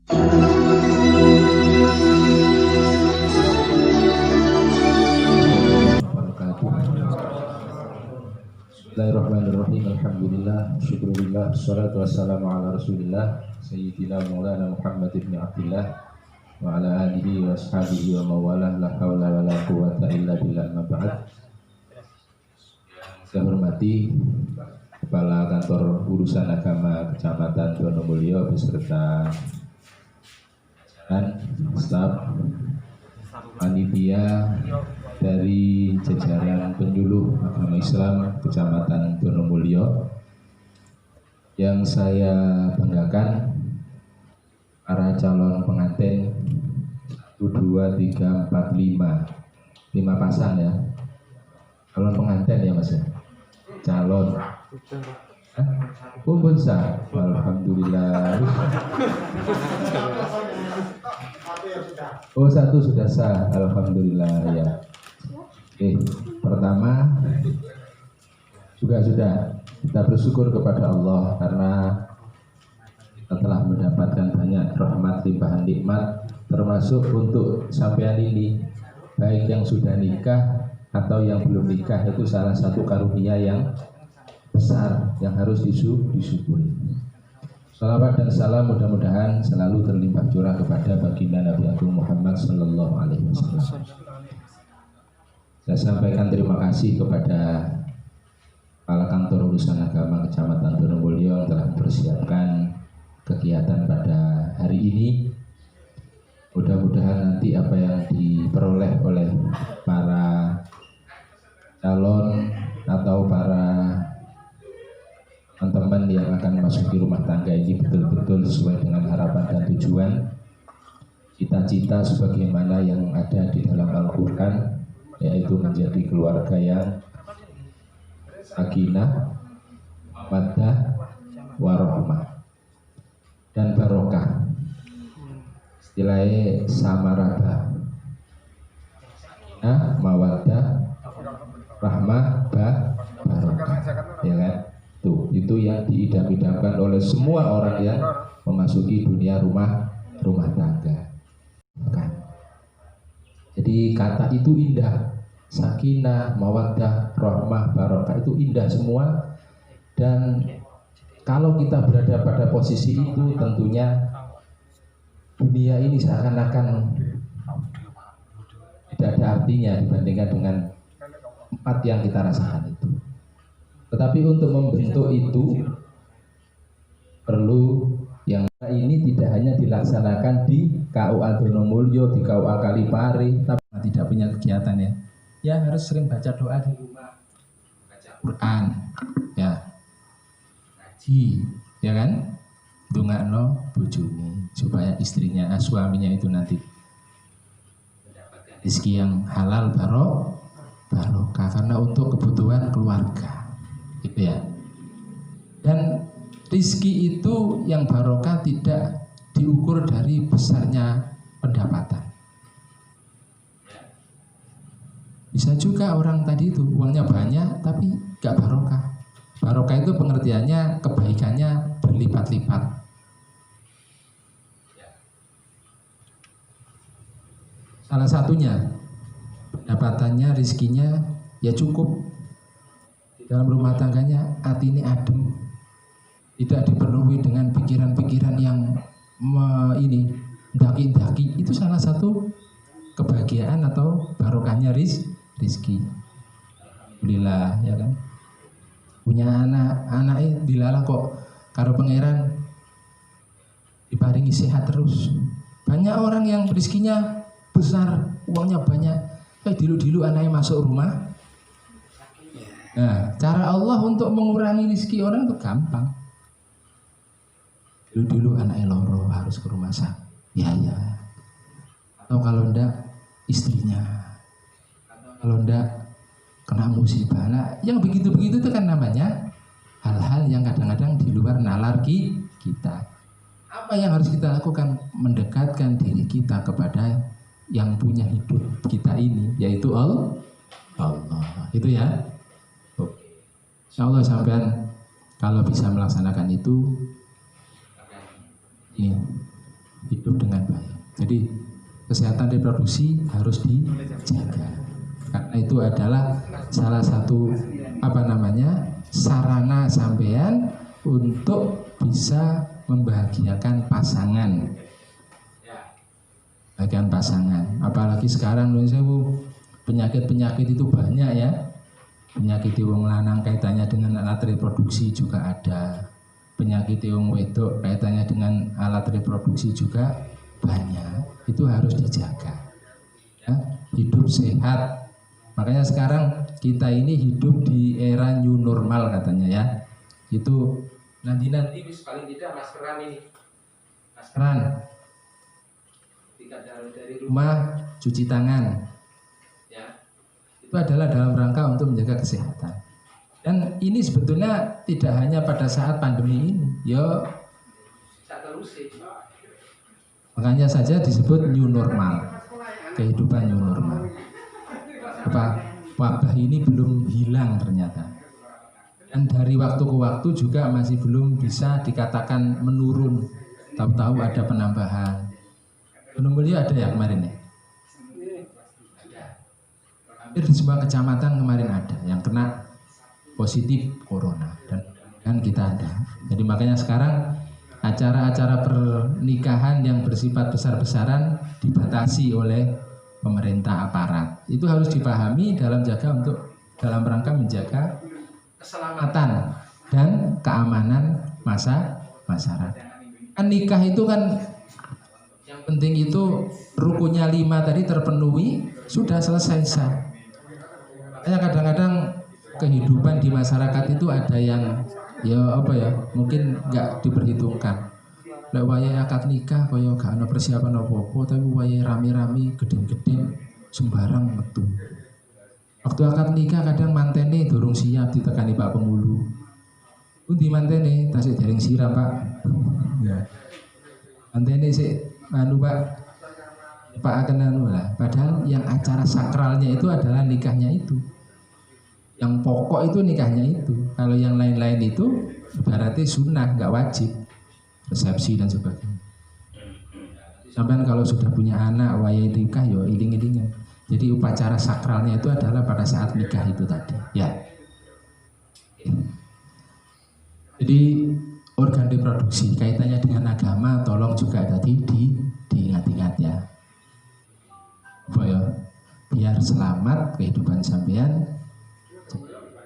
Bismillahirrahmanirrahim. Alhamdulillah, syukurillah, salatu wassalamu ala rasulillah Sayyidina Maulana Muhammad ibn Abdillah wa ala alihi wa ashabihi wa mawalah, la hawla wa la quwata illa billah, ma ba'd. Saya hormati Kepala Kantor Urusan Agama Kecamatan Donomulyo beserta dan staf panitia dari jajaran penyuluh agama Islam Kecamatan Donomulyo. Yang saya banggakan para calon pengantin 1, 2, 3, 4, 5 pasang ya. Calon pengantin ya Mas ya. Calon kumpul sah. Alhamdulillah. Oh, 1 sudah sah. Alhamdulillah ya. Oke, pertama sudah kita bersyukur kepada Allah karena kita telah mendapatkan banyak rahmat limpahan nikmat, termasuk untuk sampean ini, baik yang sudah nikah atau yang belum nikah, itu salah satu karunia yang besar yang harus disyukuri. Salawat dan salam mudah-mudahan selalu terlimpah curah kepada baginda Nabi Agung Muhammad Sallallahu Alaihi Wasallam. Saya sampaikan terima kasih kepada Kepala Kantor Urusan Agama Kecamatan Donomulyo yang telah mempersiapkan kegiatan pada hari ini. Mudah-mudahan nanti apa yang diperoleh oleh para calon atau para teman-teman yang akan memasuki rumah tangga ini betul-betul sesuai dengan harapan dan tujuan, cita-cita sebagaimana yang ada di dalam Al-Quran, yaitu menjadi keluarga yang sakinah, mawaddah, warahmah dan barokah. Istilahnya samaraba, sakinah, mawaddah, rahmah, barokah, ya kan? Tuh, itu yang diidam-idamkan oleh semua orang yang memasuki dunia rumah tangga. Kan? Jadi kata itu indah, sakinah, mawaddah, rahmah, barokah itu indah semua. Dan kalau kita berada pada posisi itu, tentunya dunia ini seakan-akan tidak ada artinya dibandingkan dengan 4 yang kita rasakan itu. Tetapi untuk membentuk itu perlu yang ini tidak hanya dilaksanakan di KUA Donomulyo, di KUA Kalipari, tapi tidak punya kegiatan ya. Ya harus sering baca doa di rumah, baca Quran, ya, ngaji, ya kan, ndongakno bojone supaya istrinya, suaminya itu nanti mendapatkan rezeki yang halal barokah karena untuk kebutuhan keluarga, gitu ya. Dan rezeki itu yang barokah tidak diukur dari besarnya pendapatan. Bisa juga orang tadi itu uangnya banyak tapi gak barokah. Barokah itu pengertiannya kebaikannya berlipat-lipat. Salah satunya pendapatannya, rezekinya ya cukup. Di dalam rumah tangganya hati ini adem, tidak dipenuhi dengan pikiran-pikiran yang daki-daki. Itu salah satu kebahagiaan atau barokahnya rezeki. Alhamdulillah, ya kan. Punya anaknya dilala kok karo pangeran diparingi sehat terus. Banyak orang yang rezekinya besar, uangnya banyak, dilu-dilu anaknya masuk rumah. Nah, cara Allah untuk mengurangi rezeki orang itu gampang. Dulu anaknya loro harus ke rumah sakit, ya. Atau kalau enggak istrinya, atau kalau enggak kena musibah. Nah, yang begitu-begitu itu kan namanya hal-hal yang kadang-kadang di luar nalar kita. Apa yang harus kita lakukan? Mendekatkan diri kita kepada yang punya hidup kita ini, yaitu Allah. Itu ya. Insya Allah sampean kalau bisa melaksanakan itu, ini Jadi kesehatan reproduksi harus dijaga. Karena itu adalah salah satu sarana sampean untuk bisa membahagiakan pasangan. Bagian pasangan. Apalagi sekarang penyakit-penyakit itu banyak ya. Penyakit wong lanang kaitannya dengan alat reproduksi juga ada. Penyakit wong wedok kaitannya dengan alat reproduksi juga banyak. Itu harus dijaga. Ya, hidup sehat. Makanya sekarang kita ini hidup di era new normal katanya ya. Itu nanti paling tidak maskeran ini. Maskeran. Ketika dari rumah cuci tangan. Ya. Itu adalah dalam rangka untuk menjaga kesehatan. Dan ini sebetulnya tidak hanya pada saat pandemi ini. Makanya saja disebut new normal. Kehidupan new normal. Wabah ini belum hilang ternyata. Dan dari waktu ke waktu juga masih belum bisa dikatakan menurun. Tahu-tahu ada penambahan. Gunung Mulia ada ya kemarin ya? Hampir di semua kecamatan kemarin ada yang kena positif corona dan kita ada. Jadi makanya sekarang acara-acara pernikahan yang bersifat besar-besaran dibatasi oleh pemerintah aparat. Itu harus dipahami dalam rangka menjaga keselamatan dan keamanan masyarakat. Kan nikah itu kan yang penting itu rukunnya 5 tadi terpenuhi, sudah selesai sah. Kadang-kadang kehidupan di masyarakat itu ada yang mungkin nggak diperhitungkan. Lek wayahe akad nikah kaya gak ana persiapan apa-apa, tapi wayahe rame-rame gedeng-gedeng sembarang metu. Waktu akad nikah kadang mantene durung siap ditekani Pak Pengulu. Pundi mantene tasik dereng siram, Pak. Ya. Mantene sik Pak akan lah. Padahal yang acara sakralnya itu adalah nikahnya itu. Yang pokok itu nikahnya itu. Kalau yang lain-lain itu berarti sunnah, nggak wajib. Resepsi dan sebagainya. Sampai kalau sudah punya anak, wayai nikah, iling-ilingan. Jadi upacara sakralnya itu adalah pada saat nikah itu tadi. Ya. Jadi organ reproduksi kaitannya dengan agama, tolong juga tadi diingat-ingat ya. Biar selamat kehidupan sampean.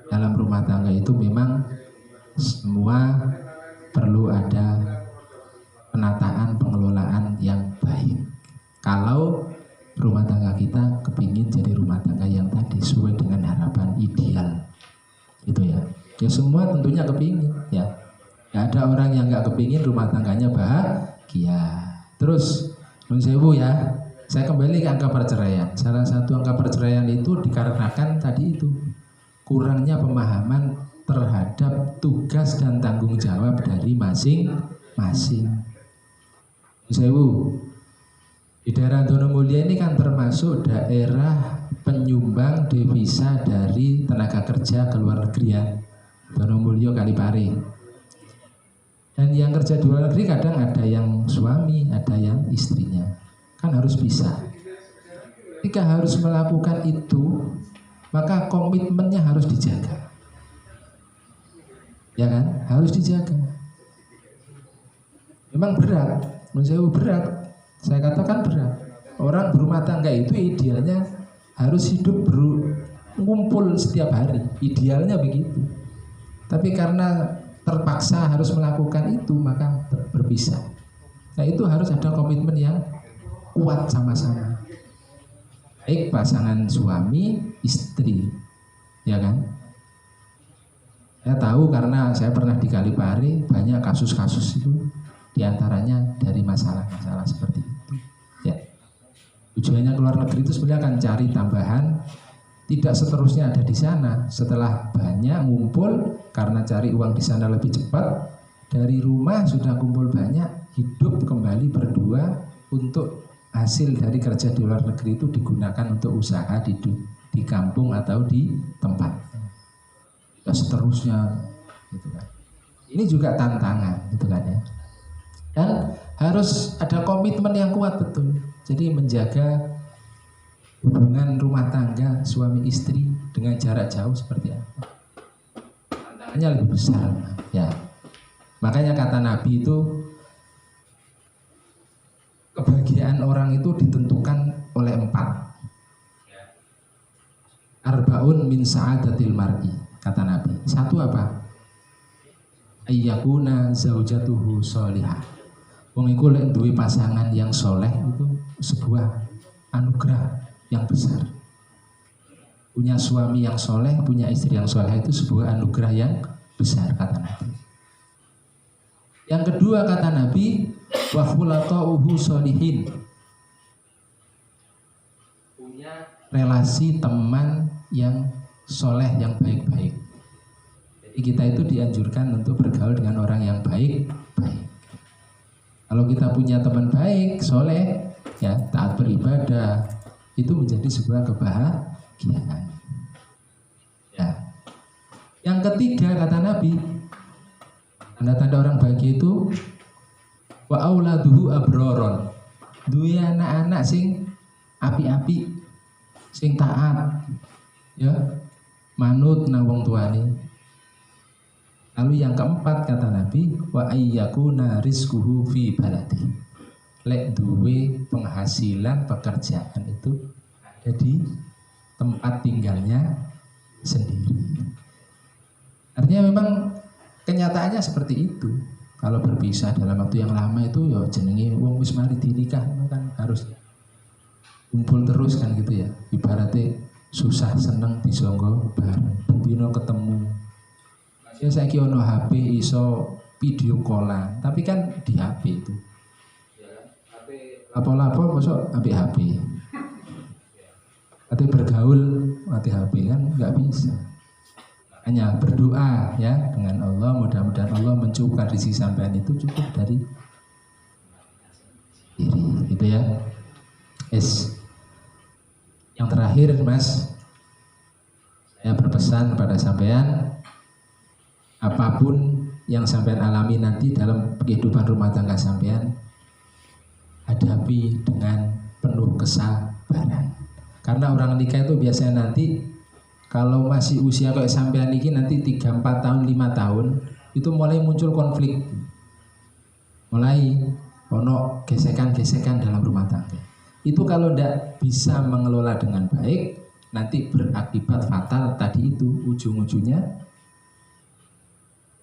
Dalam rumah tangga itu memang semua perlu ada penataan pengelolaan yang baik. Kalau rumah tangga kita kepingin jadi rumah tangga yang tadi sesuai dengan harapan ideal, itu ya. Ya semua tentunya kepingin ya. Gak ada orang yang gak kepingin rumah tangganya bahagia. Terus nun sewu ya. Saya kembali ke angka perceraian. Salah satu angka perceraian itu dikarenakan tadi itu kurangnya pemahaman terhadap tugas dan tanggung jawab dari masing-masing. Sewu, di daerah Donomulya ini kan termasuk daerah penyumbang devisa dari tenaga kerja ke luar negeri ya. Donomulya Kalipare. Dan yang kerja di luar negeri kadang ada yang suami, ada yang istrinya. Kan harus bisa. Jika harus melakukan itu, maka komitmennya harus dijaga. Ya kan? Harus dijaga. Memang berat, menjauh berat. Saya katakan berat. Orang berumah tangga itu idealnya harus hidup ngumpul setiap hari. Idealnya begitu. Tapi karena terpaksa harus melakukan itu, maka berpisah. Nah itu harus ada komitmen yang kuat sama-sama. Baik pasangan suami istri, ya kan? Saya tahu karena saya pernah di Kalipare, banyak kasus-kasus itu, diantaranya dari masalah-masalah seperti itu. Ya, tujuannya keluar negeri itu sebenarnya akan cari tambahan, tidak seterusnya ada di sana. Setelah banyak ngumpul, karena cari uang di sana lebih cepat, dari rumah sudah kumpul banyak, hidup kembali berdua untuk hasil dari kerja di luar negeri itu digunakan untuk usaha di kampung atau di tempat. Ya seterusnya gitu kan. Ini juga tantangan gitu kan ya. Dan harus ada komitmen yang kuat betul. Jadi menjaga hubungan rumah tangga suami istri dengan jarak jauh seperti apa? Tantangannya lebih besar, ya. Makanya kata Nabi itu, kebahagiaan orang itu ditentukan oleh 4. Arbaun min sa'adatil mar'i, kata Nabi. 1 apa? Ayyakuna zaujatuhu sholihah. Wong iku lek duwe pasangan yang soleh itu sebuah anugerah yang besar. Punya suami yang soleh, punya istri yang soleh itu sebuah anugerah yang besar, kata Nabi. Yang kedua kata Nabi, wa khulaqauhu sholihin. Punya relasi teman yang soleh, yang baik-baik. Jadi kita itu dianjurkan untuk bergaul dengan orang yang baik-baik. Kalau kita punya teman baik, soleh, ya taat beribadah, itu menjadi sebuah kebahagiaan. Ya. Yang ketiga kata Nabi, tanda-tanda orang bahagia itu wa auladuhu abroron. Duwe anak-anak sing api-api, sing taat, ya, manut nang wong tuane. Lalu yang keempat kata Nabi, wa ayyakuna rizquhu fi baladi. Lek duwe penghasilan pekerjaan itu ada di tempat tinggalnya sendiri. Artinya memang kenyataannya seperti itu. Kalau berpisah dalam waktu yang lama itu ya jenenge wong wis mari dinikah kan harus kumpul terus kan gitu ya. Ibaratnya susah seneng disonggo bareng, bendino ketemu. Ya saiki ono HP iso video callan, tapi kan di HP itu. Apa-apa mosok ambil HP. Nanti bergaul mati HP kan nggak bisa. Hanya berdoa ya dengan Allah, mudah-mudahan Allah mencukupkan rezeki sampean itu cukup dari diri, gitu ya. Yang terakhir Mas, saya berpesan kepada sampean, apapun yang sampean alami nanti dalam kehidupan rumah tangga sampean, hadapi dengan penuh kesabaran. Karena orang nikah itu biasanya nanti kalau masih usia kayak sampean ini nanti 3, 4 tahun, 5 tahun itu mulai muncul konflik. Mulai ono gesekan-gesekan dalam rumah tangga. Itu kalau tidak bisa mengelola dengan baik, nanti berakibat fatal tadi itu ujung-ujungnya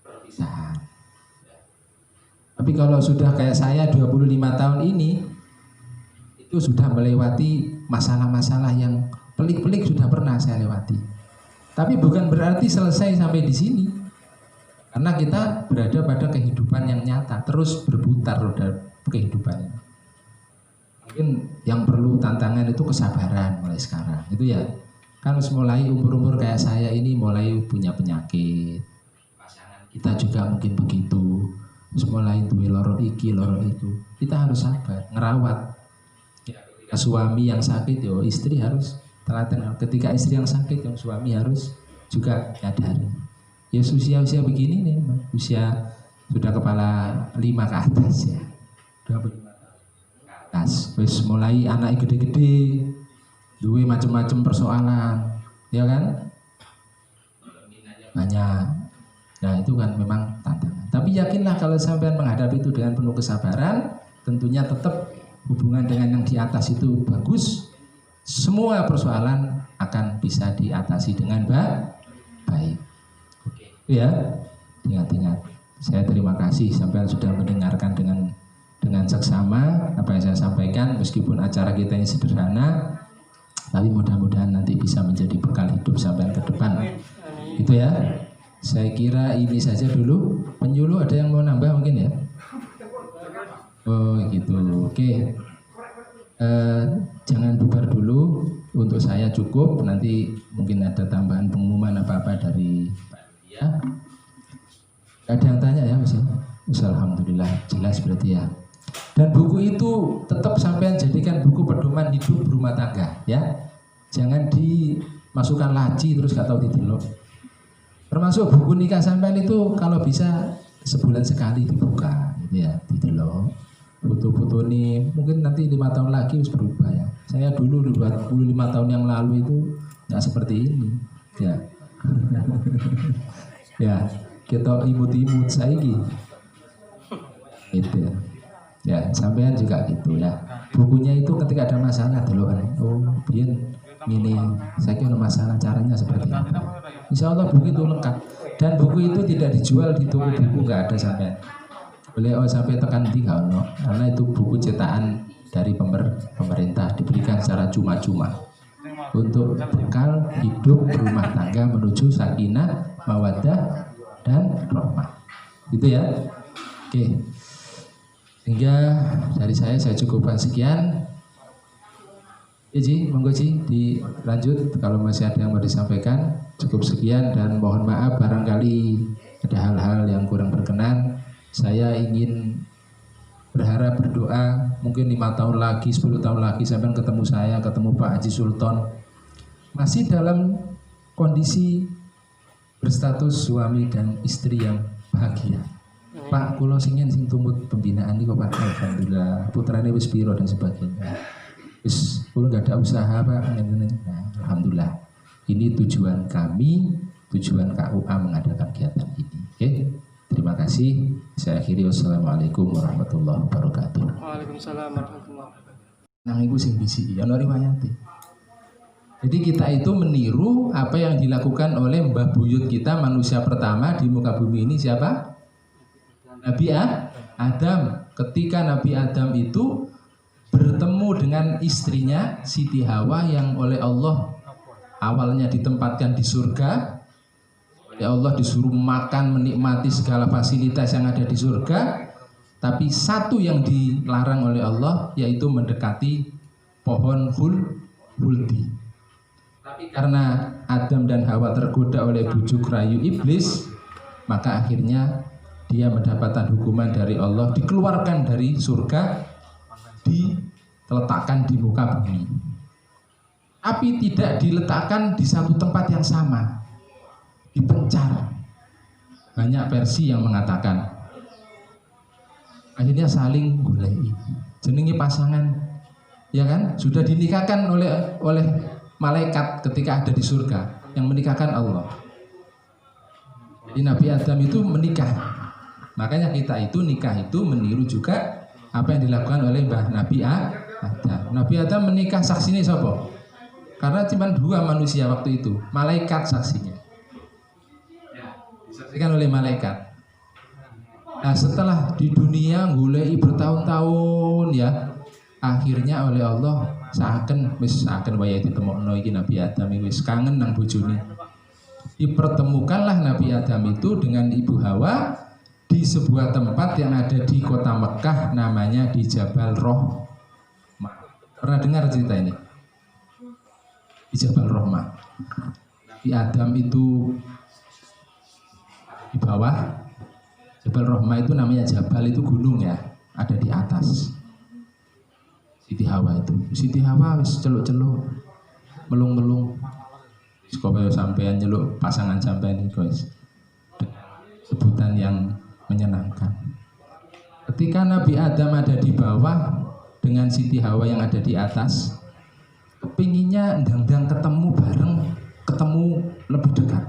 perpisahan. Tapi kalau sudah kayak saya 25 tahun ini, itu sudah melewati masalah-masalah yang pelik-pelik sudah pernah saya lewati. Tapi bukan berarti selesai sampai di sini. Karena kita berada pada kehidupan yang nyata, terus berputar roda kehidupan ini. Mungkin yang perlu tantangan itu kesabaran mulai sekarang, itu ya. Kan mulai umur-umur kayak saya ini mulai punya penyakit. Pasangan kita juga mungkin begitu. Mulai duwe loro iki, loro itu. Kita harus sabar, ngerawat. Ya, ketika suami yang sakit, yo istri harus telaten. Ketika istri yang sakit, yang suami harus juga nyadari. Ya usia-usia begini nih, usia sudah kepala 5 ke atas ya. 25 ke atas. Wis mulai anak gede-gede, duwe macam-macam persoalan, ya kan? Banyak. Nah itu kan memang tantangan. Tapi yakinlah kalau sampean menghadapi itu dengan penuh kesabaran, tentunya tetap hubungan dengan yang di atas itu bagus. Semua persoalan akan bisa diatasi dengan baik. Oke. Ya, ingat-ingat. Saya terima kasih sampai sudah mendengarkan dengan seksama apa yang saya sampaikan. Meskipun acara kita ini sederhana, tapi mudah-mudahan nanti bisa menjadi bekal hidup sampai ke depan. Itu ya. Saya kira ini saja dulu. Penyuluh ada yang mau nambah mungkin ya? Oh gitu. Oke. Jangan bubar dulu, untuk saya cukup, nanti mungkin ada tambahan pengumuman apa-apa dari Pak ya. Ada yang tanya ya Mas? Alhamdulillah jelas berarti ya. Dan buku itu tetap sampean jadikan buku pedoman hidup berumah tangga ya. Jangan dimasukkan laci terus gak tahu didelok. Termasuk buku nikah sampean itu kalau bisa sebulan sekali dibuka gitu ya didelok. Foto-foto ini mungkin nanti 5 tahun lagi harus berubah ya. Saya dulu 25 tahun yang lalu itu nggak seperti ini. Ya. Ya, kita imut-imut saiki. Itu ya. Ya, sampean juga gitu ya. Bukunya itu ketika ada masalah dulu kan. Oh, biar ini saya kira masalah caranya seperti apa. Insya Allah buku itu lengkap. Dan buku itu tidak dijual di toko buku, nggak ada sampean. Boleh sampai tekan 3 no, karena itu buku cetakan dari pemerintah diberikan secara cuma-cuma untuk bekal hidup rumah tangga menuju sakinah, mawaddah dan rahmah. Gitu ya. Oke. Hingga dari saya cukupkan sekian. Ya Ji, monggo Ji dilanjut kalau masih ada yang mau disampaikan. Cukup sekian dan mohon maaf barangkali ada hal-hal yang kurang berkenan. Saya ingin berharap berdoa mungkin 5 tahun lagi, 10 tahun lagi sampai ketemu saya, ketemu Pak Haji Sultan masih dalam kondisi berstatus suami dan istri yang bahagia. Pak, kulo singin sing tumut pembinaan ini kok Pak, alhamdulillah putrane wis piro dan sebagainya. Wis kulo enggak ada usaha Pak, nah, alhamdulillah. Ini tujuan kami, tujuan KUA mengadakan kegiatan ini. Oke. Terima kasih. Saya akhiri. Wassalamualaikum warahmatullahi wabarakatuh. Waalaikumsalam warahmatullahi wabarakatuh. Nang iku sing bisi ya ono riwayate. Jadi kita itu meniru apa yang dilakukan oleh mbah buyut kita manusia pertama di muka bumi ini siapa? Nabi Adam. Ketika Nabi Adam itu bertemu dengan istrinya Siti Hawa yang oleh Allah awalnya ditempatkan di surga. Ya Allah disuruh makan, menikmati segala fasilitas yang ada di surga. Tapi satu yang dilarang oleh Allah yaitu mendekati pohon huldi. Tapi karena Adam dan Hawa tergoda oleh bujuk rayu iblis, maka akhirnya dia mendapatkan hukuman dari Allah, dikeluarkan dari surga, diletakkan di muka bumi. Tapi tidak diletakkan di satu tempat yang sama, dipencar. Banyak versi yang mengatakan akhirnya saling golei. Jenenge pasangan, ya kan? Sudah dinikahkan oleh malaikat ketika ada di surga, yang menikahkan Allah. Jadi Nabi Adam itu menikah. Makanya kita itu nikah itu meniru juga apa yang dilakukan oleh Nabi Adam. Nabi Adam menikah saksinya siapa? Karena cuma 2 manusia waktu itu, malaikat saksinya. Disaksikan oleh malaikat. Nah setelah di dunia ngulei bertahun-tahun ya, akhirnya oleh Allah seakan waya ditemokno iki Nabi Adam wis kangen nang bojone. Dipertemukanlah Nabi Adam itu dengan Ibu Hawa di sebuah tempat yang ada di kota Mekah, namanya di Jabal Rahmah. Pernah dengar cerita ini? Di Jabal Rahmah. Nabi Adam itu di bawah. Jabal Rahmah itu namanya Jabal, itu gunung ya, ada di atas. Siti Hawa itu. Siti Hawa wis celuk-celuk, melung-melung. Sekolah sampean nyeluk pasangan sampean ini guys. Sebutan yang menyenangkan. Ketika Nabi Adam ada di bawah dengan Siti Hawa yang ada di atas, kepinginnya ndang-ndang ketemu bareng, ketemu lebih dekat.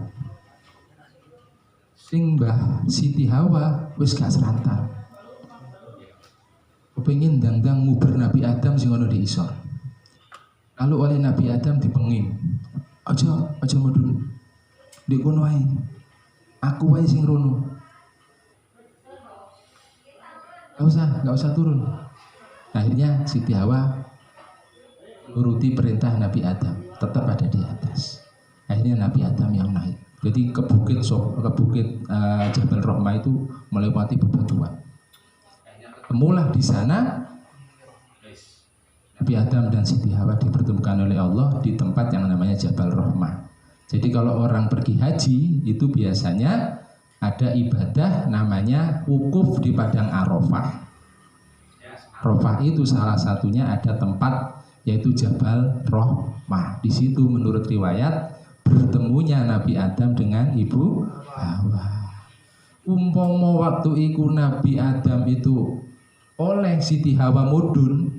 Sing Mbah Siti Hawa wis gak serantal. Kepingin ndang-ndang nguber Nabi Adam sing ono di isor. Lalu oleh Nabi Adam dipenging. Aja mudun. Ndek kono wae. Aku wae sing rono. Gak usah turun. Akhirnya Siti Hawa menuruti perintah Nabi Adam, tetap ada di atas. Akhirnya Nabi Adam yang naik. Jadi ke bukit Jabal Rahmah itu melewati bebatuan. Kemulah di sana Nabi Adam dan Siti Hawa dipertemukan oleh Allah di tempat yang namanya Jabal Rahmah. Jadi kalau orang pergi haji itu biasanya ada ibadah namanya wukuf di padang Arafah. Arafah itu salah satunya ada tempat yaitu Jabal Rahmah. Di situ menurut riwayat bertemunya Nabi Adam dengan Ibu Hawa. Umpama waktu iku Nabi Adam itu oleh Siti Hawa mudun,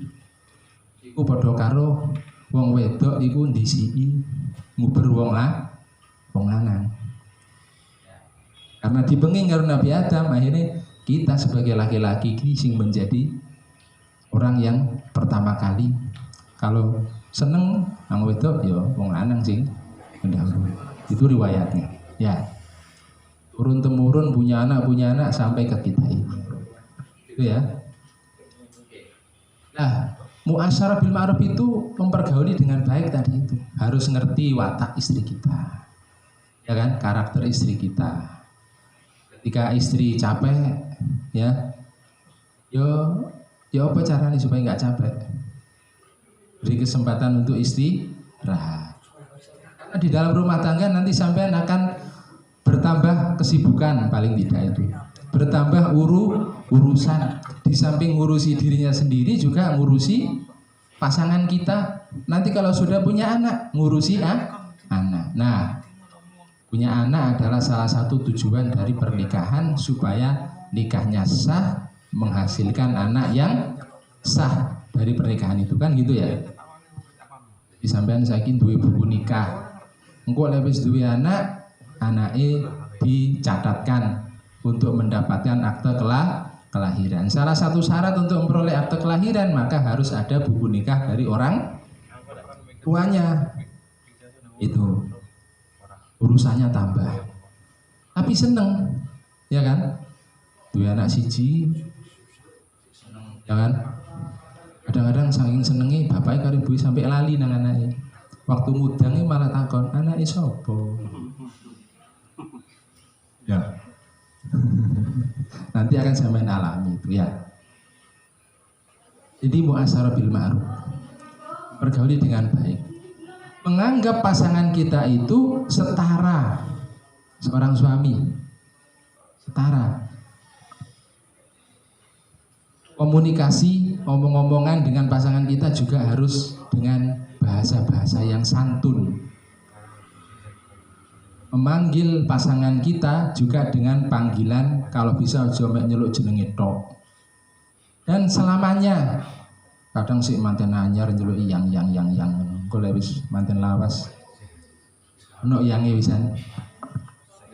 iku padha karo wong wedok iku ndisiki nguber wong lanang. Karena dipenging karo Nabi Adam, akhirnya kita sebagai laki-laki sing menjadi orang yang pertama kali kalau seneng nang wedok ya wong lanang sing mendahului. Itu riwayatnya. Ya. Turun temurun punya anak sampai ke kita ini. Itu ya. Nah, muasyarah bil ma'ruf itu mempergauli dengan baik tadi itu. Harus ngerti watak istri kita. Ya kan? Karakter istri kita. Ketika istri capek, ya, yo apa caranya supaya nggak capek? Beri kesempatan untuk istirahat. Karena di dalam rumah tangga nanti sampean akan bertambah kesibukan paling tidak itu. Bertambah urusan. Di samping ngurusi dirinya sendiri juga ngurusi pasangan kita. Nanti kalau sudah punya anak, ngurusi anak. Nah, punya anak adalah salah satu tujuan dari pernikahan supaya nikahnya sah, menghasilkan anak yang sah dari pernikahan itu kan gitu ya. Disampaikan saking duwe buku nikah. Engko lek wis duwe anake dicatatkan untuk mendapatkan akte kelahiran. Salah satu syarat untuk memperoleh akte kelahiran maka harus ada buku nikah dari orang tuanya. Itu urusannya tambah. Tapi seneng, ya kan? Dua anak siji, ya kan? Kadang-kadang saking senengi bapaknya karo ibu sampai lali nang anake. Waktu mudange malah takon, anake sapa? Ya. Nanti akan sampean alami itu ya. Jadi muasyarah bil ma'ruf. Pergauli dengan baik. Menganggap pasangan kita itu setara. Seorang suami setara. Komunikasi, omong-omongan dengan pasangan kita juga harus dengan bahasa-bahasa yang santun. Memanggil pasangan kita juga dengan panggilan kalau bisa aja mek nyeluk jenenge tok. Dan selamanya kadang sik manten anyar nyeluk yang golek wis manten lawas. Ono yange wisan.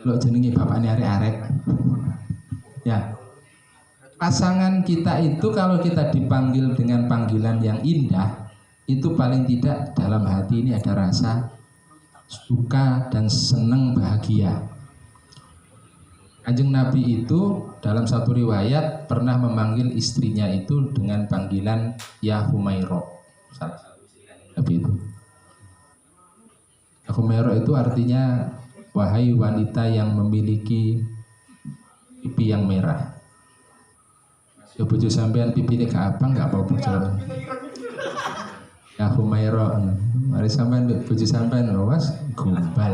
Nyeluk jenenge bapakne arek-arek. Ya. Pasangan kita itu kalau kita dipanggil dengan panggilan yang indah, itu paling tidak dalam hati ini ada rasa suka dan senang bahagia. Kanjeng Nabi itu dalam satu riwayat pernah memanggil istrinya itu dengan panggilan Ya Humairo. Salah satu Nabi itu. Ya Humairo itu artinya wahai wanita yang memiliki pipi yang merah. Ya bojo sampean pipine gak abang gak apa-apa jalan. Ya Humairo, mari sampean bojo sampean was gombal.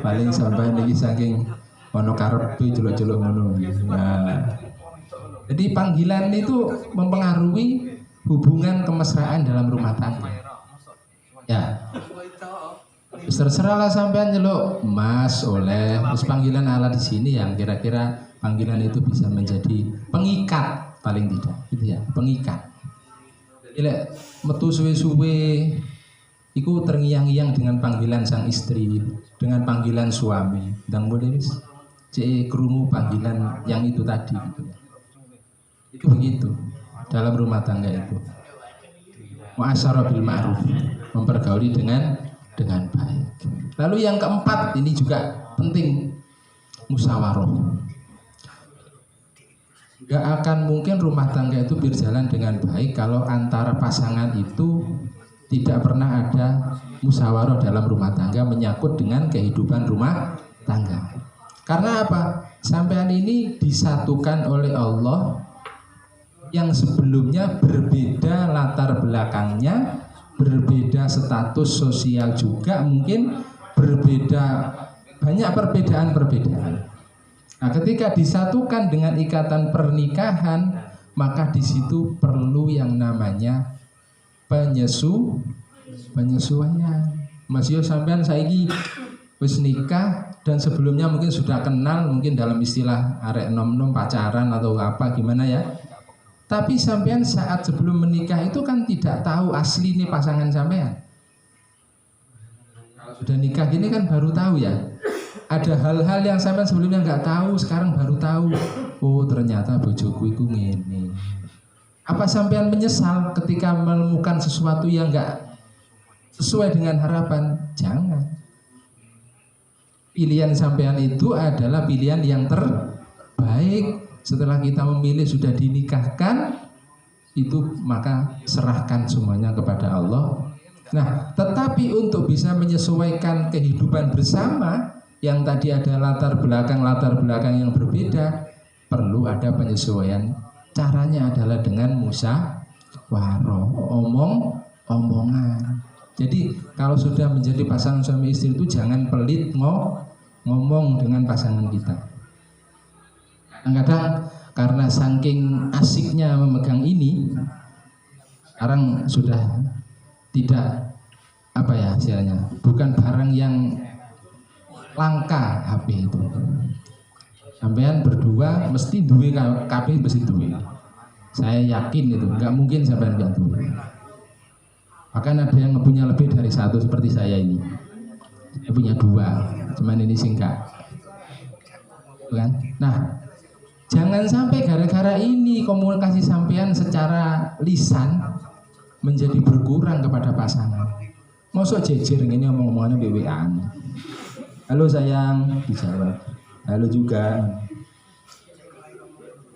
Paling sampean iki saking ono karepe jeluk-jeluk ngono. Nah. Jadi panggilan itu mempengaruhi hubungan kemesraan dalam rumah tangga. Ya. Terserah lah sampean nyeluk Mas oleh terus panggilan ala di sini yang kira-kira panggilan itu bisa menjadi pengikat paling tidak gitu ya, pengikat. Jadi metu suwe-suwe iku terngiang-ngiang dengan panggilan sang istri, dengan panggilan suami. Dan boleh wis cek krungu panggilan yang itu tadi gitu. Itu begitu dalam rumah tangga itu. Muasyarah bil ma'ruf, mempergauli dengan baik. Lalu yang keempat ini juga penting, musyawarah. Gak akan mungkin rumah tangga itu berjalan dengan baik kalau antara pasangan itu tidak pernah ada musyawarah dalam rumah tangga menyangkut dengan kehidupan rumah tangga. Karena apa? Sampean ini disatukan oleh Allah yang sebelumnya berbeda latar belakangnya, berbeda status sosial juga, mungkin berbeda, banyak perbedaan-perbedaan. Nah, ketika disatukan dengan ikatan pernikahan, maka di situ perlu yang namanya penyesuaian. Mas yo sampean saiki wis nikah dan sebelumnya mungkin sudah kenal, mungkin dalam istilah arek nom-nom pacaran atau apa gimana ya. Tapi sampean saat sebelum menikah itu kan tidak tahu asli nih pasangan sampean. Kalau sudah nikah gini kan baru tahu ya. Ada hal-hal yang sampean sebelumnya nggak tahu, sekarang baru tahu. Oh ternyata bojoku iku ngene. Apa sampean menyesal ketika menemukan sesuatu yang nggak sesuai dengan harapan? Jangan. Pilihan sampean itu adalah pilihan yang terbaik. Setelah kita memilih sudah dinikahkan, itu maka serahkan semuanya kepada Allah. Nah, tetapi untuk bisa menyesuaikan kehidupan bersama yang tadi ada latar belakang yang berbeda, perlu ada penyesuaian. Caranya adalah dengan musyawarah, omongan. Jadi kalau sudah menjadi pasangan suami istri itu jangan pelit ngomong dengan pasangan kita. Kadang-kadang karena saking asiknya memegang ini, sekarang sudah tidak apa ya istilahnya, bukan barang yang langka HP itu. Sampean berdua mesti duwe kabeh mesti duwe. Saya yakin itu, nggak mungkin sampean nggak duwe. Bahkan ada yang punya lebih dari satu seperti saya ini. Saya punya 2, cuman ini singkat. Kan? Nah, jangan sampai gara-gara ini komunikasi sampean secara lisan menjadi berkurang kepada pasangan. Mosok jejer ini omong-omongannya BWA-an. Halo sayang, dijawab. Halo juga.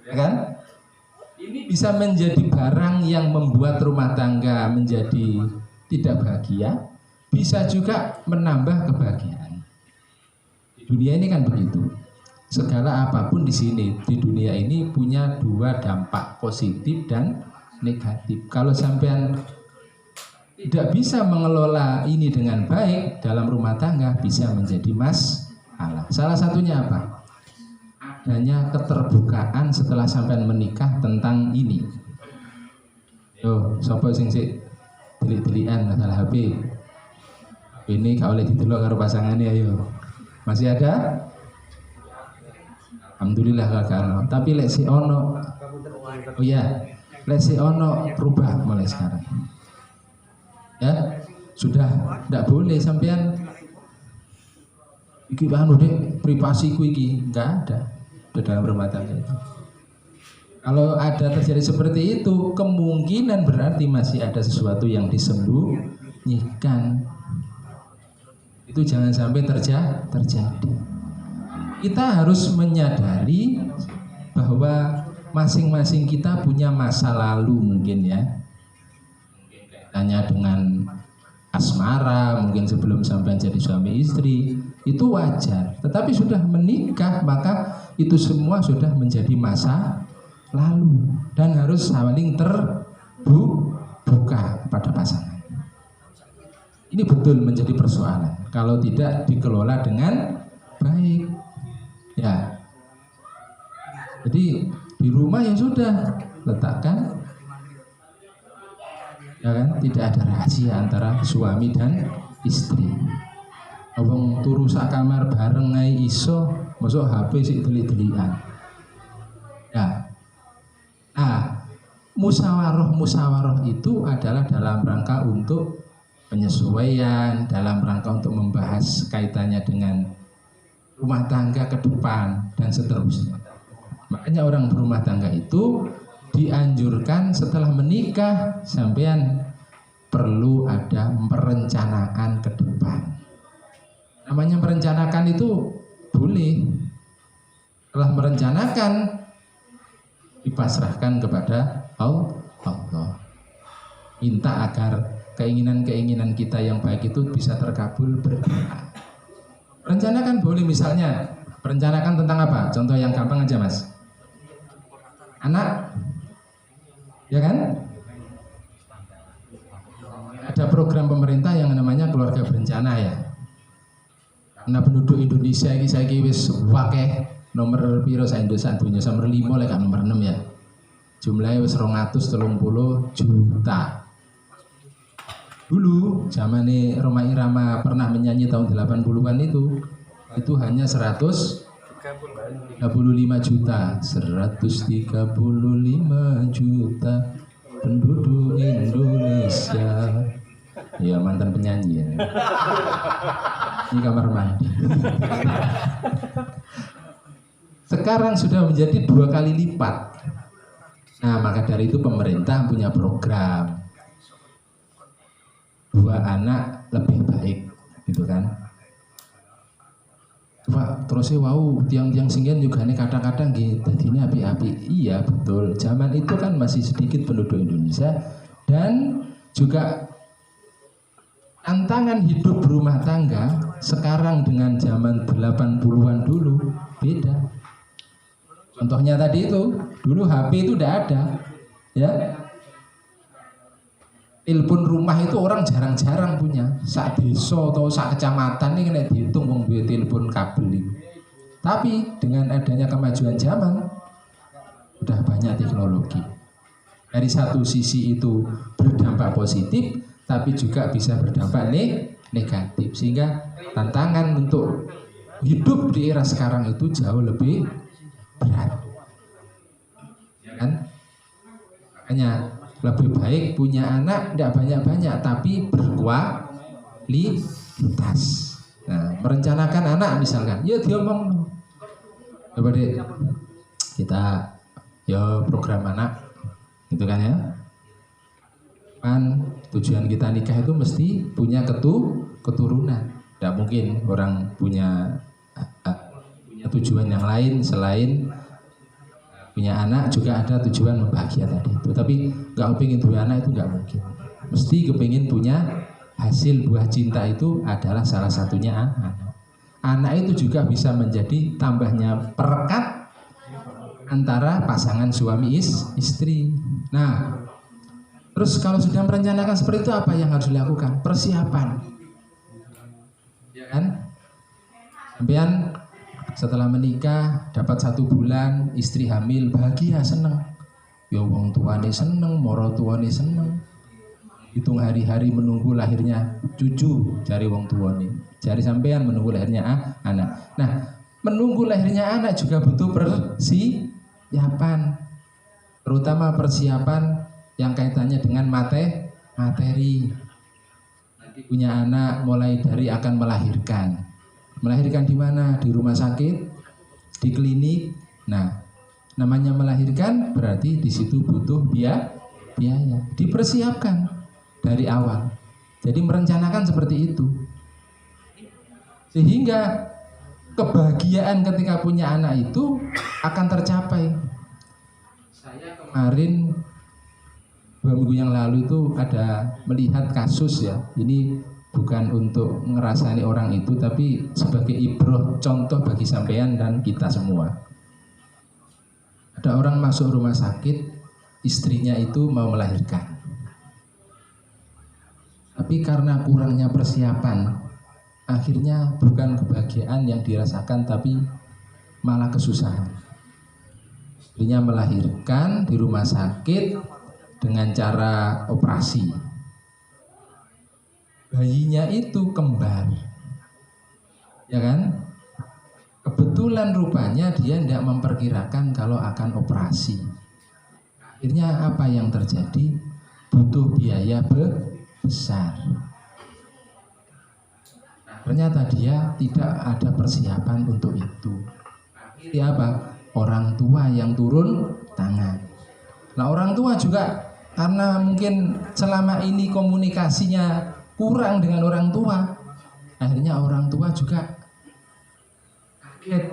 Ya kan? Ini bisa menjadi barang yang membuat rumah tangga menjadi tidak bahagia, bisa juga menambah kebahagiaan. Di dunia ini kan begitu. Segala apapun di sini di dunia ini punya 2 dampak, positif dan negatif. Kalau sampean tidak bisa mengelola ini dengan baik dalam rumah tangga, bisa menjadi masalah. Salah satunya apa? Adanya keterbukaan setelah sampean menikah tentang ini. Yo, sapa sing sik delik-delikan masalah HP. Ini gak oleh didelok karo pasangannya, ayo. Masih ada? Alhamdulillah kakak. Tapi lek si ono, oh ya, lek si ono rubah mulai sekarang. Ya, sudah tidak boleh sampean. Iki anu dek, privasiku iki nggak ada di dalam rumah tangga itu. Kalau ada terjadi seperti itu, kemungkinan berarti masih ada sesuatu yang disembunyikan. Itu jangan sampai terjadi. Kita harus menyadari bahwa masing-masing kita punya masa lalu mungkin ya. Tanya dengan asmara, mungkin sebelum sampai jadi suami istri, itu wajar. Tetapi sudah menikah, maka itu semua sudah menjadi masa lalu dan harus saling terbuka pada pasangan. Ini betul menjadi persoalan kalau tidak dikelola dengan baik. Ya, jadi di rumah ya sudah letakkan, ya kan, tidak ada rahasia antara suami dan istri. Abang turu sak kamar bareng ae iso, masuk HP sik delik-delikan. Ya, musyawarah itu adalah dalam rangka untuk penyesuaian, dalam rangka untuk membahas kaitannya dengan rumah tangga ke depan dan seterusnya. Makanya orang berumah tangga itu dianjurkan setelah menikah sampean perlu ada perencanaan ke depan. Namanya merencanakan itu boleh. Setelah merencanakan dipasrahkan kepada Allah. Minta agar keinginan-keinginan kita yang baik itu bisa terkabul berdoa. Rencanakan boleh, misalnya merencanakan tentang apa? Contoh yang gampang aja mas. Anak, ya kan? Ada program pemerintah yang namanya keluarga berencana ya. Karena penduduk Indonesia ini saya wis wakeh nomor piro sa Indonesia dunia nomor 5 lek nomor 6 ya. Jumlahnya wis 230 juta. Dulu zamane Roma Irama pernah menyanyi tahun 80-an itu hanya 135 juta 135 juta penduduk Indonesia. Ya mantan penyanyi ya. Ini kamar mandi. Sekarang sudah menjadi 2 kali lipat. Nah maka dari itu pemerintah punya program 2 anak lebih baik, gitu kan? Pak, terusnya wow, tiang-tiang singgian juga nih kadang-kadang gitu, ini api-api. Iya betul. Zaman itu kan masih sedikit penduduk Indonesia dan juga tantangan hidup berumah tangga sekarang dengan zaman 80-an dulu beda. Contohnya tadi itu, dulu HP itu udah ada, ya. Telepon rumah itu orang jarang-jarang punya. Sak desa atau sak kecamatan ini kena dihitung wong duwe telepon kabel ini. Tapi dengan adanya kemajuan zaman udah banyak teknologi. Dari satu sisi itu berdampak positif, tapi juga bisa berdampak negatif. Sehingga tantangan untuk hidup di era sekarang itu jauh lebih berat. Kan? Makanya lebih baik punya anak tidak banyak-banyak tapi berkualitas. Nah, merencanakan anak misalkan, ya diomong, coba deh kita ya program anak, gitu kan ya. Kan tujuan kita nikah itu mesti punya keturunan. Tidak mungkin orang punya tujuan yang lain selain punya anak juga ada tujuan membahagia tadi itu. Tapi nggak kepingin punya anak itu nggak mungkin. Mesti kepingin punya hasil buah cinta itu adalah salah satunya anak. Anak itu juga bisa menjadi tambahnya perekat antara pasangan suami istri. Nah, terus kalau sudah merencanakan seperti itu apa yang harus dilakukan? Persiapan. Ya kan? Sampean setelah menikah dapat 1 bulan istri hamil bahagia seneng, ya wong tuane seneng, moro tuane seneng, hitung hari-hari menunggu lahirnya cucu cari wong tuane, cari sampean menunggu lahirnya anak. Nah menunggu lahirnya anak juga butuh persiapan, terutama persiapan yang kaitannya dengan materi. Nanti punya anak mulai dari akan melahirkan di mana? Di rumah sakit, di klinik. Nah, namanya melahirkan berarti di situ butuh biaya. Dipersiapkan dari awal. Jadi merencanakan seperti itu. Sehingga kebahagiaan ketika punya anak itu akan tercapai. Saya kemarin 2 minggu yang lalu itu ada melihat kasus ya. Ini bukan untuk ngerasani orang itu, tapi sebagai ibroh contoh bagi sampean dan kita semua. Ada orang masuk rumah sakit, istrinya itu mau melahirkan. Tapi karena kurangnya persiapan, akhirnya bukan kebahagiaan yang dirasakan, tapi malah kesusahan. Istrinya melahirkan di rumah sakit dengan cara operasi. Bayinya itu kembar, ya kan? Kebetulan rupanya dia tidak memperkirakan kalau akan operasi. Akhirnya apa yang terjadi? Butuh biaya besar. Ternyata dia tidak ada persiapan untuk itu. Akhirnya apa? Orang tua yang turun tangan. Nah orang tua juga karena mungkin selama ini komunikasinya kurang dengan orang tua, akhirnya orang tua juga kaget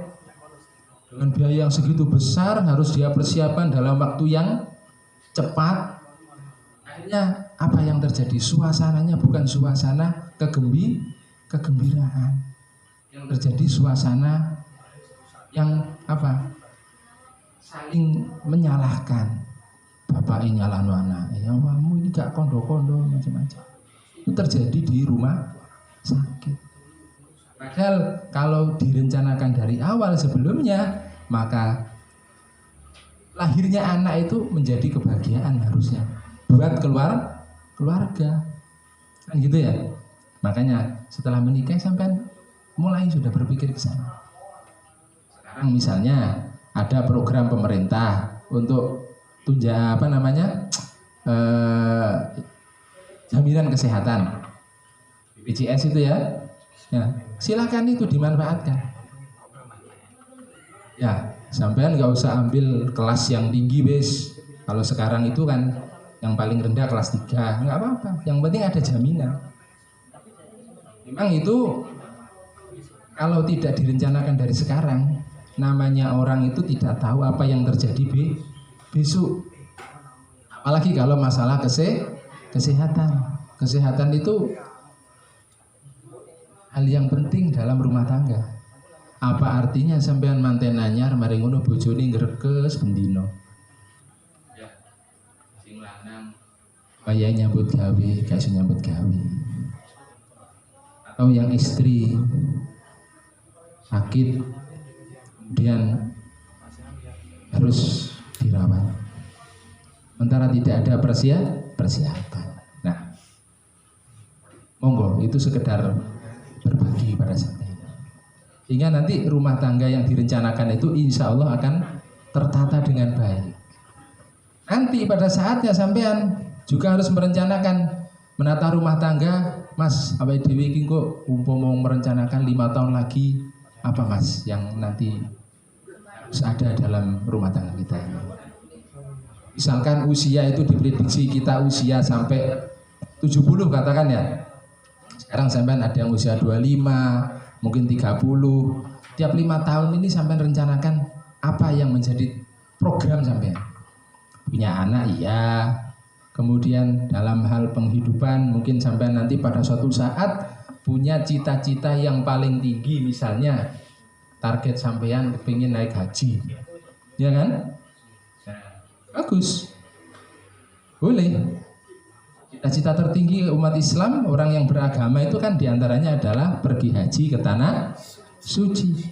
dengan biaya yang segitu besar harus dia persiapkan dalam waktu yang cepat. Akhirnya apa yang terjadi? Suasananya bukan suasana kegembiraan, yang terjadi suasana yang apa? Saling menyalahkan. Bapaknya nyalahno anak, ya kamu ini gak kondo-kondo macam-macam. Itu terjadi di rumah sakit. Padahal kalau direncanakan dari awal sebelumnya, maka lahirnya anak itu menjadi kebahagiaan harusnya buat keluarga. Kan gitu ya. Makanya setelah menikah sampean mulai sudah berpikir ke sana. Sekarang misalnya ada program pemerintah untuk jaminan kesehatan BPJS itu ya. Ya, silakan itu dimanfaatkan. Ya, sampean nggak usah ambil kelas yang tinggi wes. Kalau sekarang itu kan yang paling rendah kelas 3, nggak apa-apa. Yang penting ada jaminan. Memang itu kalau tidak direncanakan dari sekarang, namanya orang itu tidak tahu apa yang terjadi besok. Apalagi kalau masalah kesehatan. Kesehatan itu hal yang penting dalam rumah tangga. Apa artinya sampean manten anyar mari ngono bojone ngrekes bendino. Ya. Sing lanang kaya nyambut gawe, gak iso nyambut gawe. Atau yang istri sakit kemudian harus dirawat. Sementara tidak ada persiapan. Nah, monggo itu sekedar berbagi pada sampean. Sehingga nanti rumah tangga yang direncanakan itu insya Allah akan tertata dengan baik. Nanti pada saatnya sampean juga harus merencanakan menata rumah tangga. Mas, awake dhewe iki kok umpama merencanakan 5 tahun lagi apa Mas yang nanti harus ada dalam rumah tangga kita ini. Misalkan usia itu diprediksi kita usia sampai 70 katakan ya. Sekarang sampean ada yang usia 25, mungkin 30. Tiap 5 tahun ini sampean rencanakan apa yang menjadi program sampean. Punya anak iya. Kemudian dalam hal penghidupan mungkin sampean nanti pada suatu saat punya cita-cita yang paling tinggi, misalnya target sampean kepingin naik haji. Ya kan? Bagus. Boleh. Cita-cita tertinggi umat Islam, orang yang beragama itu kan diantaranya adalah pergi haji ke tanah suci.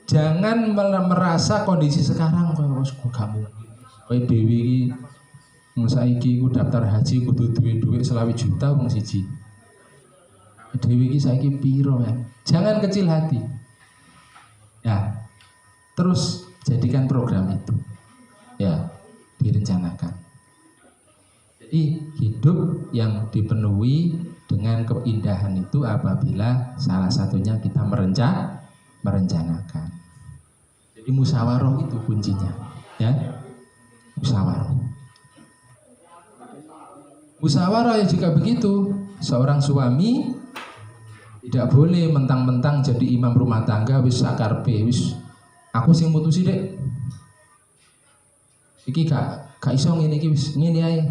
Jangan merasa kondisi sekarang kamu kowe dhewe iki saiki ku daftar haji kudu duwe-duwe 20 juta wong siji. Dhewe iki saiki piro ya? Jangan kecil hati. Ya. Terus jadikan program itu. Ya, direncanakan. Jadi hidup yang dipenuhi dengan keindahan itu apabila salah satunya kita merencanakan. Jadi musyawarah itu kuncinya, ya. Musyawarah ya juga begitu. Seorang suami tidak boleh mentang-mentang jadi imam rumah tangga wis sakarpe wis aku sing mutusi dek. Iki gak iso ngene iki wis ngene ae.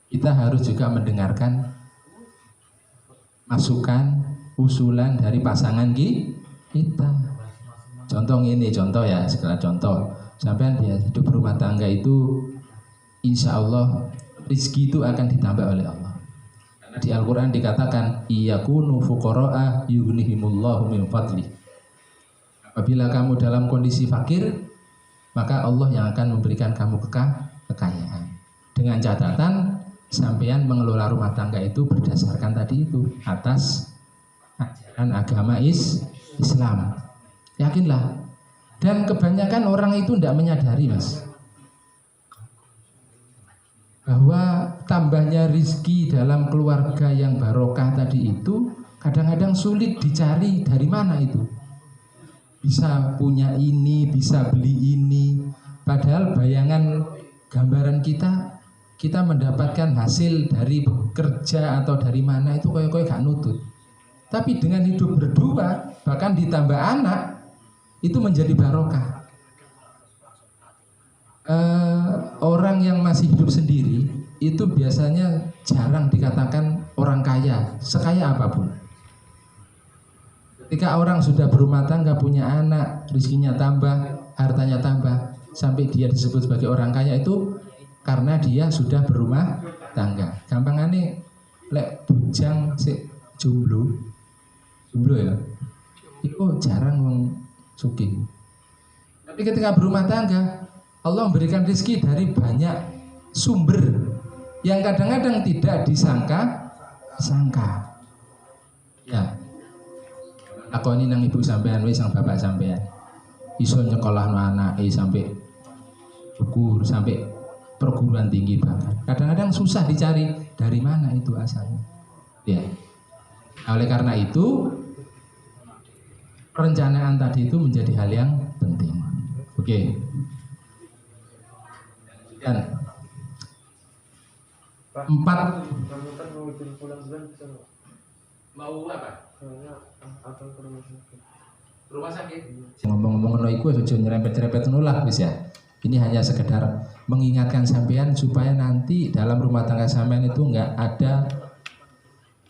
Kita harus juga mendengarkan masukan, usulan dari pasangan kita. Contoh ya, segala contoh. Sampai dia hidup rumah tangga itu insya Allah rezeki itu akan ditambah oleh Allah. Karena di Al-Quran dikatakan iyakunu fuqara'a yughnihimullahu min fadli. Apabila kamu dalam kondisi fakir, maka Allah yang akan memberikan kamu kekayaan. Dengan catatan sampean mengelola rumah tangga itu berdasarkan tadi itu atas ajaran agama Islam. Yakinlah. Dan kebanyakan orang itu tidak menyadari, Mas, bahwa tambahnya rizki dalam keluarga yang barokah tadi itu kadang-kadang sulit dicari dari mana itu. Bisa punya ini, bisa beli ini. Padahal bayangan gambaran kita mendapatkan hasil dari bekerja atau dari mana itu koyo-koyo gak nutut. Tapi dengan hidup berdua, bahkan ditambah anak, itu menjadi barokah. Orang yang masih hidup sendiri itu biasanya jarang dikatakan orang kaya, sekaya apapun. Ketika orang sudah berumah tangga, punya anak, rezekinya tambah, hartanya tambah, sampai dia disebut sebagai orang kaya itu karena dia sudah berumah tangga. Gampangane lek bujang sik jomblo ya. Itu jarang wong sugih. Tapi ketika berumah tangga, Allah memberikan rezeki dari banyak sumber yang kadang-kadang tidak disangka sangka. Ya. Aku ini nang ibu sampean wis sang bapak sampean. Iso nyekolahno anake sampai gugur sampai perguruan tinggi bahkan. Kadang-kadang susah dicari dari mana itu asalnya. Ya. Oleh karena itu perencanaan tadi itu menjadi hal yang penting. Oke. Dan 4 mau apa? Rumah sakit. Ngomong-ngomong ngono iku aja nyerempet-nyerempet nulah wis ya. Ini hanya sekedar mengingatkan sampean supaya nanti dalam rumah tangga sampean itu enggak ada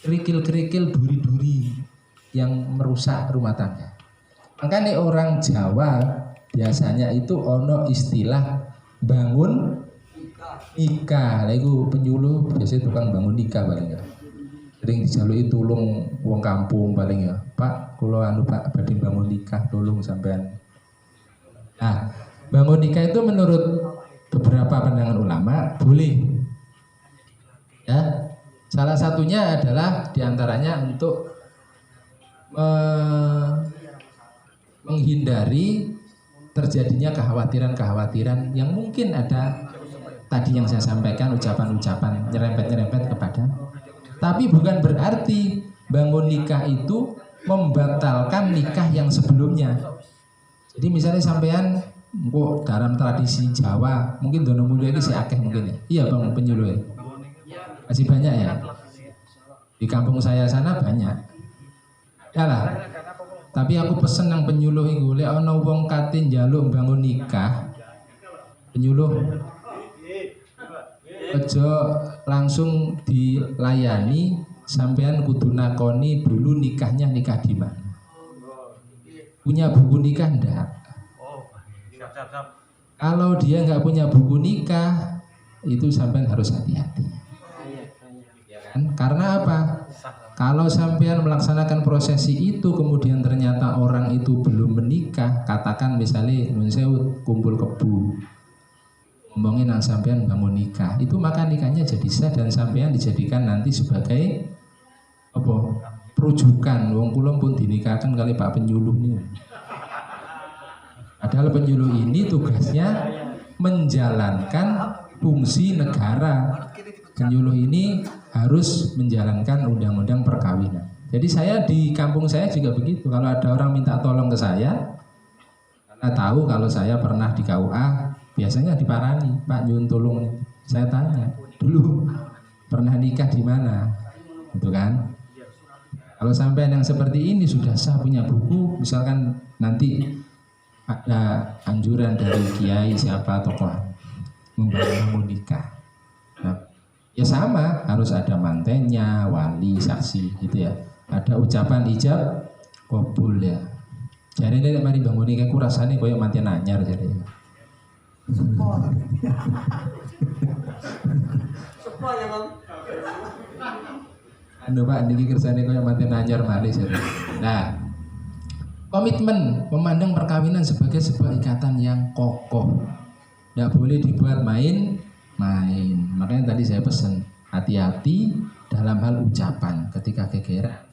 kerikil-kerikil duri-duri yang merusak rumah tangga. Makanya orang Jawa biasanya itu ono istilah bangun nikah. Lah iku penyuluh biasanya tukang bangun nikah paling ya. Sering dijaluki tulung wong kampung paling ya. Pak, kula anu Pak badhe bangun nikah tolong sampean. Nah, bangun nikah itu menurut beberapa pandangan ulama boleh. Ya. Salah satunya adalah diantaranya untuk menghindari terjadinya kekhawatiran-kekhawatiran yang mungkin ada tadi yang saya sampaikan ucapan-ucapan nyerempet-nyerempet kepada. Tapi bukan berarti bangun nikah itu membatalkan nikah yang sebelumnya. Jadi misalnya sampean kok dalam tradisi Jawa mungkin dono mulya ini si akeh mungkin ya. Iya Bang penyuluh ya. Masih banyak ya. Di kampung saya sana banyak. Ya lah. Tapi aku pesen nang penyuluh iku lek ana wong kate njaluk bangun nikah penyuluh aja langsung dilayani, sampean kudu nakoni dulu nikahnya nikah di mana. Punya buku nikah enggak? Kalau dia nggak punya buku nikah, itu sampean harus hati-hati. Kan? Karena apa? Kalau sampean melaksanakan prosesi itu kemudian ternyata orang itu belum menikah, katakan misalnya nun sewu kumpul kebu. Ngomongin nang sampean bangun nikah, itu maka nikahnya jadi sah dan sampean dijadikan nanti sebagai apa? Rujukan. Wong kula pun dinikahkan kali Pak penyuluh nih. Padahal penyuluh ini tugasnya menjalankan fungsi negara. Penyuluh ini harus menjalankan undang-undang perkawinan. Jadi saya di kampung saya juga begitu. Kalau ada orang minta tolong ke saya, karena tahu kalau saya pernah di KUA, biasanya diparani, Pak nyuwun tolong. Saya tanya, dulu pernah nikah di mana? Gitu kan? Kalau sampai yang seperti ini sudah sah punya buku, misalkan nanti ada anjuran dari kiai siapa tokoh membangun nikah. Nah, ya sama, harus ada mantennya, wali, saksi gitu ya. Ada ucapan ijab kabul ya. Jadi nek mari bangun nikah ku rasane koyo manten anyar jadi. Sepo ya Bang. Anu Pak niki kersane koyo manten anyar malih jadi. Nah, komitmen memandang perkawinan sebagai sebuah ikatan yang kokoh. Tidak boleh dibuat main-main. Makanya tadi saya pesan hati-hati dalam hal ucapan ketika gegeran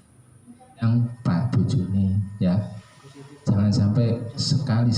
yang Pak bojone ya. Jangan sampai sekali